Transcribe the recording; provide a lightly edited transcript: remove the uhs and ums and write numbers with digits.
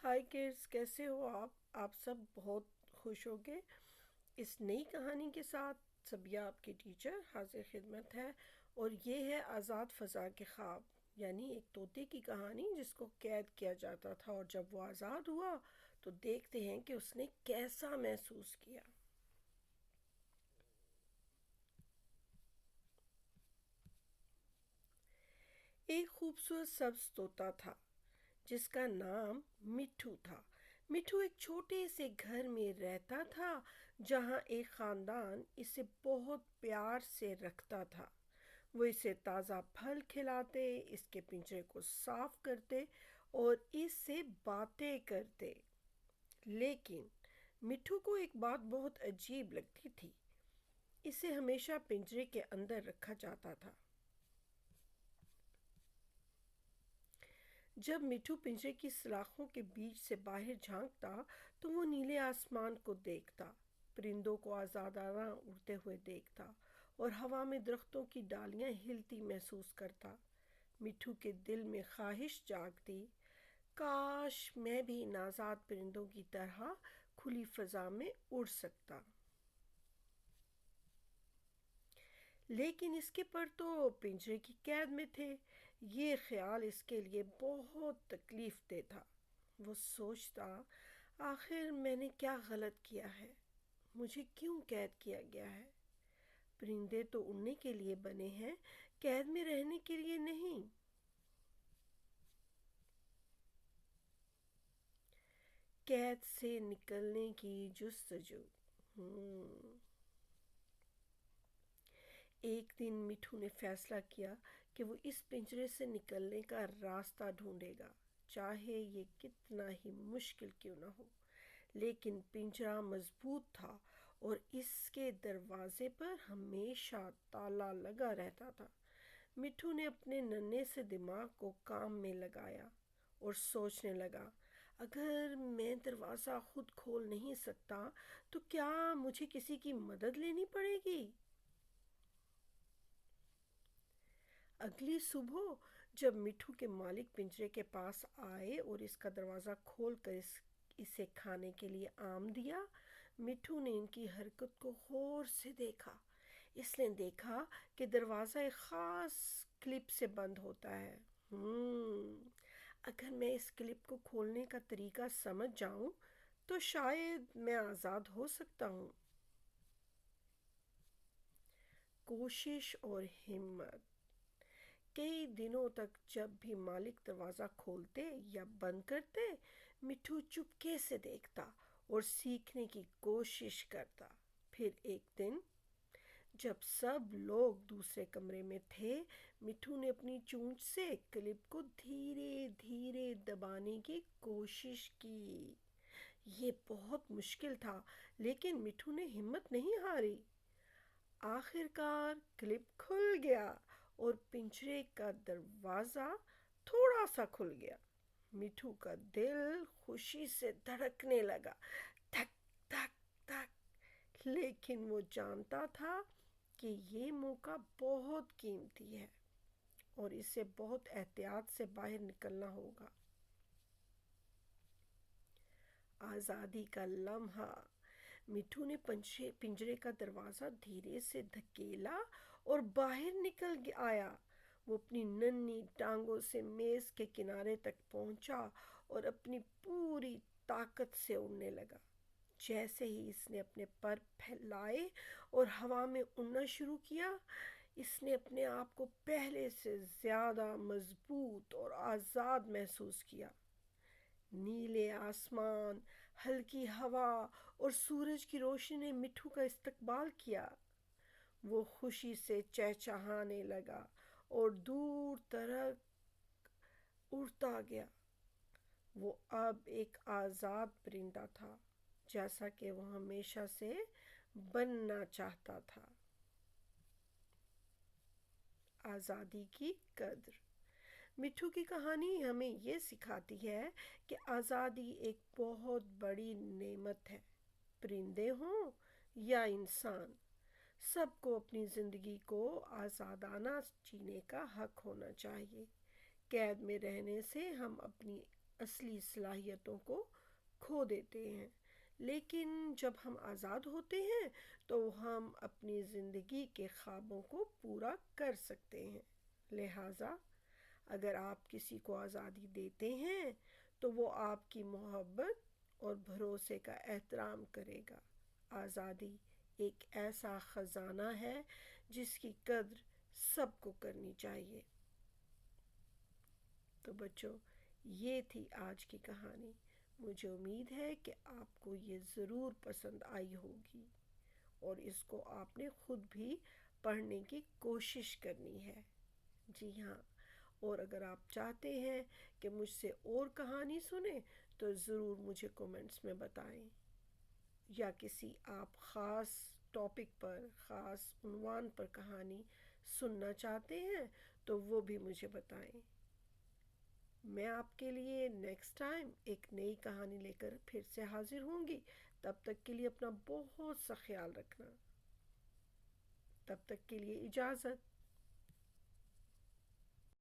High kids, کیسے ہو آپ سب بہت خوش ہو گے اس نئی کہانی کے ساتھ۔ سبیہ آپ کی ٹیچر حاضر خدمت ہے، اور یہ ہے آزاد فضا کے خواب، یعنی ایک طوطے کی کہانی جس کو قید کیا جاتا تھا، اور جب وہ آزاد ہوا تو دیکھتے ہیں کہ اس نے کیسا محسوس کیا۔ ایک خوبصورت سبز طوطا تھا جس کا نام مٹھو تھا۔ مٹھو ایک چھوٹے سے گھر میں رہتا تھا جہاں ایک خاندان اسے بہت پیار سے رکھتا تھا۔ وہ اسے تازہ پھل کھلاتے، اس کے پنجرے کو صاف کرتے اور اس سے باتیں کرتے۔ لیکن مٹھو کو ایک بات بہت عجیب لگتی تھی۔ اسے ہمیشہ پنجرے کے اندر رکھا جاتا تھا۔ جب مٹھو پنجرے کی سلاخوں کے بیچ سے باہر جھانکتا تو وہ نیلے آسمان کو دیکھتا، پرندوں کو آزادانہ اڑتے ہوئے دیکھتا اور ہوا میں درختوں کی ڈالیاں ہلتی محسوس کرتا۔ مٹھو کے دل میں خواہش جاگتی، کاش میں بھی ان آزاد پرندوں کی طرح کھلی فضا میں اڑ سکتا۔ لیکن اس کے پر تو پنجرے کی قید میں تھے۔ یہ خیال اس کے لیے بہت تکلیف دہ تھا۔ وہ سوچتا، آخر میں نے کیا غلط کیا ہے؟ مجھے کیوں قید کیا گیا ہے؟ پرندے تو اڑنے کے لیے بنے ہیں، قید میں رہنے کے لیے نہیں۔ قید سے نکلنے کی جستجو۔ ایک دن مٹھو نے فیصلہ کیا کہ وہ اس پنجرے سے نکلنے کا راستہ ڈھونڈے گا، چاہے یہ کتنا ہی مشکل کیوں نہ ہو۔ لیکن پنجرہ مضبوط تھا اور اس کے دروازے پر ہمیشہ تالا لگا رہتا تھا۔ مٹھو نے اپنے ننھے سے دماغ کو کام میں لگایا اور سوچنے لگا، اگر میں دروازہ خود کھول نہیں سکتا تو کیا مجھے کسی کی مدد لینی پڑے گی؟ اگلی صبح جب مٹھو کے مالک پنجرے کے پاس آئے اور اس کا دروازہ کھول کر اسے کھانے کے لیے آم دیا، مٹھو نے ان کی حرکت کو غور سے دیکھا۔ اس نے دیکھا کہ دروازہ ایک خاص کلپ سے بند ہوتا ہے۔ اگر میں اس کلپ کو کھولنے کا طریقہ سمجھ جاؤں تو شاید میں آزاد ہو سکتا ہوں۔ کوشش اور ہمت۔ کئی دنوں تک جب بھی مالک دروازہ کھولتے یا بند کرتے، مٹھو چپکے سے دیکھتا اور سیکھنے کی کوشش کرتا۔ پھر ایک دن جب سب لوگ دوسرے کمرے میں تھے، مٹھو نے اپنی چونچ سے کلپ کو دھیرے دھیرے دبانے کی کوشش کی۔ یہ بہت مشکل تھا، لیکن مٹھو نے ہمت نہیں ہاری۔ آخر کار کلپ کھل گیا اور پنجرے کا دروازہ تھوڑا سا کھل گیا۔ مٹھو کا دل خوشی سے دھڑکنے لگا، دھک دھک دھک۔ لیکن وہ جانتا تھا کہ یہ موقع بہت قیمتی ہے اور اسے بہت احتیاط سے باہر نکلنا ہوگا۔ آزادی کا لمحہ۔ مٹھو نے پنجرے کا دروازہ دھیرے سے دھکیلا اور باہر نکل آیا۔ وہ اپنی ننھی ٹانگوں سے میز کے کنارے تک پہنچا اور اپنی پوری طاقت سے اڑنے لگا۔ جیسے ہی اس نے اپنے پر پھیلائے اور ہوا میں اڑنا شروع کیا، اس نے اپنے آپ کو پہلے سے زیادہ مضبوط اور آزاد محسوس کیا۔ نیلے آسمان، ہلکی ہوا اور سورج کی روشنی نے مٹھو کا استقبال کیا۔ وہ خوشی سے چہچہانے لگا اور دور تک اڑتا گیا۔ وہ اب ایک آزاد پرندہ تھا، جیسا کہ وہ ہمیشہ سے بننا چاہتا تھا۔ آزادی کی قدر۔ مٹھو کی کہانی ہمیں یہ سکھاتی ہے کہ آزادی ایک بہت بڑی نعمت ہے۔ پرندے ہوں یا انسان، سب کو اپنی زندگی کو آزادانہ جینے کا حق ہونا چاہیے۔ قید میں رہنے سے ہم اپنی اصلی صلاحیتوں کو کھو دیتے ہیں، لیکن جب ہم آزاد ہوتے ہیں تو ہم اپنی زندگی کے خوابوں کو پورا کر سکتے ہیں۔ لہٰذا اگر آپ کسی کو آزادی دیتے ہیں تو وہ آپ کی محبت اور بھروسے کا احترام کرے گا۔ آزادی ایک ایسا خزانہ ہے جس کی قدر سب کو کرنی چاہیے۔ تو بچوں، یہ تھی آج کی کہانی۔ مجھے امید ہے کہ آپ کو یہ ضرور پسند آئی ہوگی اور اس کو آپ نے خود بھی پڑھنے کی کوشش کرنی ہے۔ جی ہاں، اور اگر آپ چاہتے ہیں کہ مجھ سے اور کہانی سنیں تو ضرور مجھے کومنٹس میں بتائیں، یا کسی آپ خاص ٹاپک پر، خاص عنوان پر کہانی سننا چاہتے ہیں تو وہ بھی مجھے بتائیں۔ میں آپ کے لیے نیکسٹ ٹائم ایک نئی کہانی لے کر پھر سے حاضر ہوں گی۔ تب تک کے لیے اپنا بہت سا خیال رکھنا۔ تب تک کے لیے اجازت۔